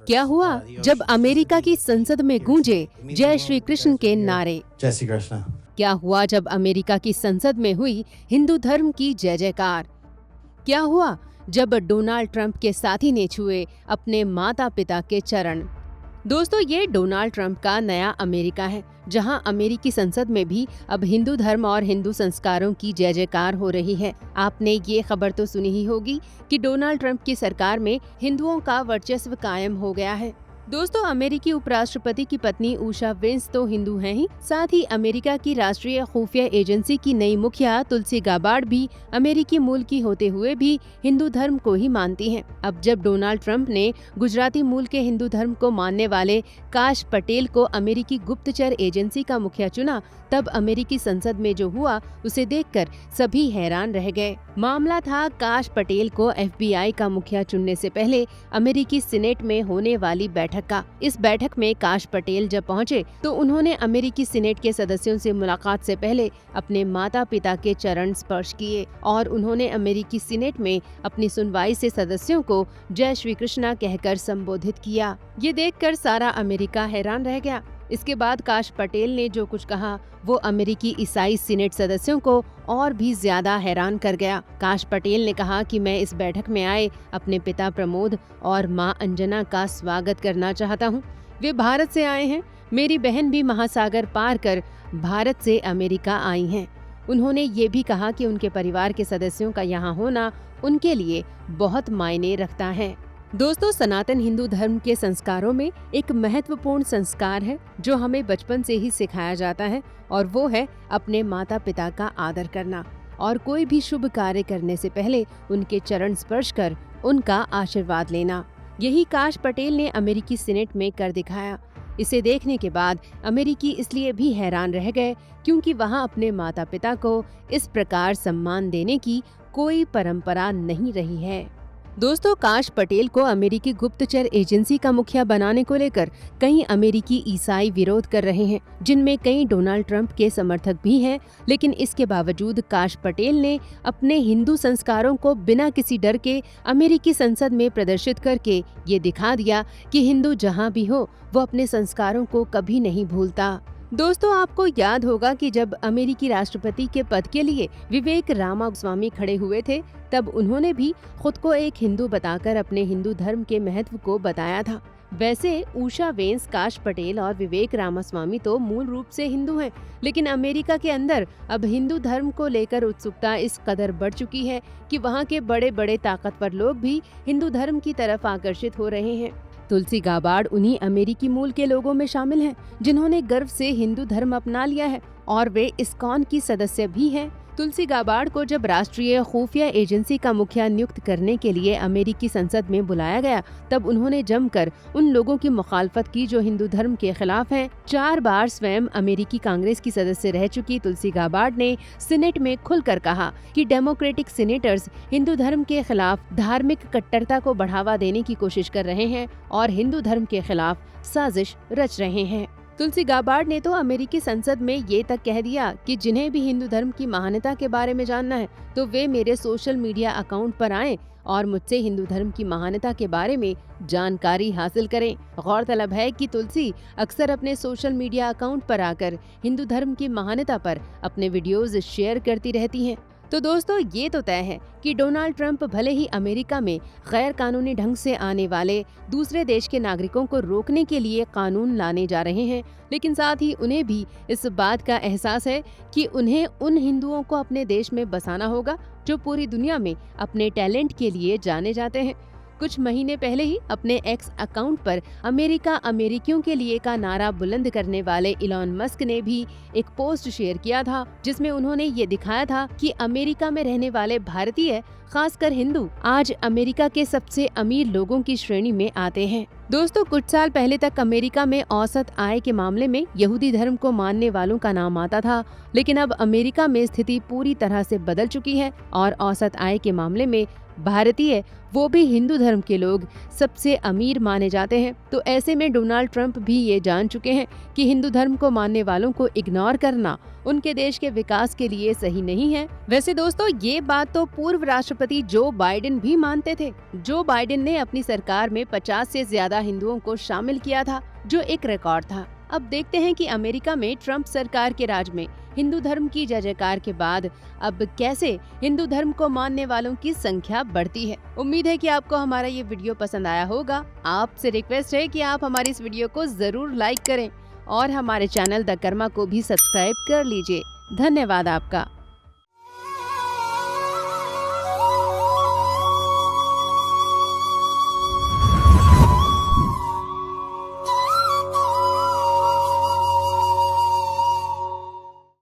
क्या हुआ जब अमेरिका की संसद में गूंजे जय श्री कृष्ण के नारे? जय श्री कृष्ण। क्या हुआ जब अमेरिका की संसद में हुई हिंदू धर्म की जय जयकार? क्या हुआ जब डोनाल्ड ट्रंप के साथी ने छुए अपने माता पिता के चरण? दोस्तों, ये डोनाल्ड ट्रंप का नया अमेरिका है, जहां अमेरिकी संसद में भी अब हिंदू धर्म और हिंदू संस्कारों की जय जयकार हो रही है। आपने ये खबर तो सुनी ही होगी कि डोनाल्ड ट्रंप की सरकार में हिंदुओं का वर्चस्व कायम हो गया है। दोस्तों, अमेरिकी उपराष्ट्रपति की पत्नी उषा वेंस तो हिंदू हैं ही, साथ ही अमेरिका की राष्ट्रीय खुफिया एजेंसी की नई मुखिया तुलसी गाबार्ड भी अमेरिकी मूल की होते हुए भी हिंदू धर्म को ही मानती हैं। अब जब डोनाल्ड ट्रंप ने गुजराती मूल के हिंदू धर्म को मानने वाले काश पटेल को अमेरिकी गुप्तचर एजेंसी का मुखिया चुना, तब अमेरिकी संसद में जो हुआ उसे देखकर सभी हैरान रह गए। मामला था काश पटेल को FBI का मुखिया चुनने से पहले अमेरिकी सीनेट में होने वाली बैठक का। इस बैठक में काश पटेल जब पहुंचे तो उन्होंने अमेरिकी सीनेट के सदस्यों से मुलाकात से पहले अपने माता पिता के चरण स्पर्श किए और उन्होंने अमेरिकी सीनेट में अपनी सुनवाई से सदस्यों को जय श्री कृष्णा कहकर संबोधित किया। ये देखकर सारा अमेरिका हैरान रह गया। इसके बाद काश पटेल ने जो कुछ कहा वो अमेरिकी ईसाई सीनेट सदस्यों को और भी ज्यादा हैरान कर गया। काश पटेल ने कहा कि मैं इस बैठक में आए अपने पिता प्रमोद और मां अंजना का स्वागत करना चाहता हूं। वे भारत से आए हैं। मेरी बहन भी महासागर पार कर भारत से अमेरिका आई हैं। उन्होंने ये भी कहा कि उनके परिवार के सदस्यों का यहाँ होना उनके लिए बहुत मायने रखता है। दोस्तों, सनातन हिंदू धर्म के संस्कारों में एक महत्वपूर्ण संस्कार है जो हमें बचपन से ही सिखाया जाता है, और वो है अपने माता पिता का आदर करना और कोई भी शुभ कार्य करने से पहले उनके चरण स्पर्श कर उनका आशीर्वाद लेना। यही काश पटेल ने अमेरिकी सीनेट में कर दिखाया। इसे देखने के बाद अमेरिकी इसलिए भी हैरान रह गए क्योंकि वहाँ अपने माता पिता को इस प्रकार सम्मान देने की कोई परंपरा नहीं रही है। दोस्तों, काश पटेल को अमेरिकी गुप्तचर एजेंसी का मुखिया बनाने को लेकर कई अमेरिकी ईसाई विरोध कर रहे हैं, जिनमें कई डोनाल्ड ट्रंप के समर्थक भी हैं। लेकिन इसके बावजूद काश पटेल ने अपने हिंदू संस्कारों को बिना किसी डर के अमेरिकी संसद में प्रदर्शित करके ये दिखा दिया कि हिंदू जहाँ भी हो वो अपने संस्कारों को कभी नहीं भूलता। दोस्तों, आपको याद होगा कि जब अमेरिकी राष्ट्रपति के पद के लिए विवेक रामास्वामी खड़े हुए थे, तब उन्होंने भी खुद को एक हिंदू बताकर अपने हिंदू धर्म के महत्व को बताया था। वैसे उषा वेंस, काश पटेल और विवेक रामास्वामी तो मूल रूप से हिंदू हैं, लेकिन अमेरिका के अंदर अब हिंदू धर्म को लेकर उत्सुकता इस कदर बढ़ चुकी है कि वहाँ के बड़े बड़े ताकतवर लोग भी हिंदू धर्म की तरफ आकर्षित हो रहे हैं। तुलसी गाबार्ड उन्हीं अमेरिकी मूल के लोगों में शामिल हैं जिन्होंने गर्व से हिंदू धर्म अपना लिया है और वे इस्कॉन की सदस्य भी हैं। तुलसी गाबार्ड को जब राष्ट्रीय खुफिया एजेंसी का मुखिया नियुक्त करने के लिए अमेरिकी संसद में बुलाया गया, तब उन्होंने जमकर उन लोगों की मुखालफत की जो हिंदू धर्म के खिलाफ हैं। 4 बार स्वयं अमेरिकी कांग्रेस की सदस्य रह चुकी तुलसी गाबार्ड ने सीनेट में खुलकर कहा कि डेमोक्रेटिक सीनेटर्स हिंदू धर्म के खिलाफ धार्मिक कट्टरता को बढ़ावा देने की कोशिश कर रहे हैं और हिंदू धर्म के खिलाफ साजिश रच रहे हैं। तुलसी गाबार्ड ने तो अमेरिकी संसद में ये तक कह दिया कि जिन्हें भी हिंदू धर्म की महानता के बारे में जानना है तो वे मेरे सोशल मीडिया अकाउंट पर आएं और मुझसे हिंदू धर्म की महानता के बारे में जानकारी हासिल करें। गौरतलब है कि तुलसी अक्सर अपने सोशल मीडिया अकाउंट पर आकर हिंदू धर्म की महानता पर अपने वीडियोज शेयर करती रहती हैं। तो दोस्तों, ये तो तय है कि डोनाल्ड ट्रंप भले ही अमेरिका में गैर कानूनी ढंग से आने वाले दूसरे देश के नागरिकों को रोकने के लिए कानून लाने जा रहे हैं, लेकिन साथ ही उन्हें भी इस बात का एहसास है कि उन्हें उन हिंदुओं को अपने देश में बसाना होगा जो पूरी दुनिया में अपने टैलेंट के लिए जाने जाते हैं। कुछ महीने पहले ही अपने एक्स अकाउंट पर अमेरिका अमेरिकियों के लिए का नारा बुलंद करने वाले इलॉन मस्क ने भी एक पोस्ट शेयर किया था, जिसमें उन्होंने ये दिखाया था कि अमेरिका में रहने वाले भारतीय, खासकर हिंदू, आज अमेरिका के सबसे अमीर लोगों की श्रेणी में आते हैं। दोस्तों, कुछ साल पहले तक अमेरिका में औसत आय के मामले में यहूदी धर्म को मानने वालों का नाम आता था, लेकिन अब अमेरिका में स्थिति पूरी तरह से बदल चुकी है और औसत आय के मामले में भारतीय, वो भी हिंदू धर्म के लोग, सबसे अमीर माने जाते हैं। तो ऐसे में डोनाल्ड ट्रंप भी ये जान चुके हैं कि हिंदू धर्म को मानने वालों को इग्नोर करना उनके देश के विकास के लिए सही नहीं है। वैसे दोस्तों, ये बात तो पूर्व राष्ट्रपति जो बाइडेन भी मानते थे। जो बाइडेन ने अपनी सरकार में 50 से ज्यादा हिंदुओं को शामिल किया था, जो एक रिकॉर्ड था। अब देखते हैं कि अमेरिका में ट्रंप सरकार के राज में हिंदू धर्म की जय जयकार के बाद अब कैसे हिंदू धर्म को मानने वालों की संख्या बढ़ती है। उम्मीद है कि आपको हमारा ये वीडियो पसंद आया होगा। आपसे रिक्वेस्ट है कि आप हमारी इस वीडियो को जरूर लाइक करें और हमारे चैनल द कर्मा को भी सब्सक्राइब कर लीजिए। धन्यवाद आपका।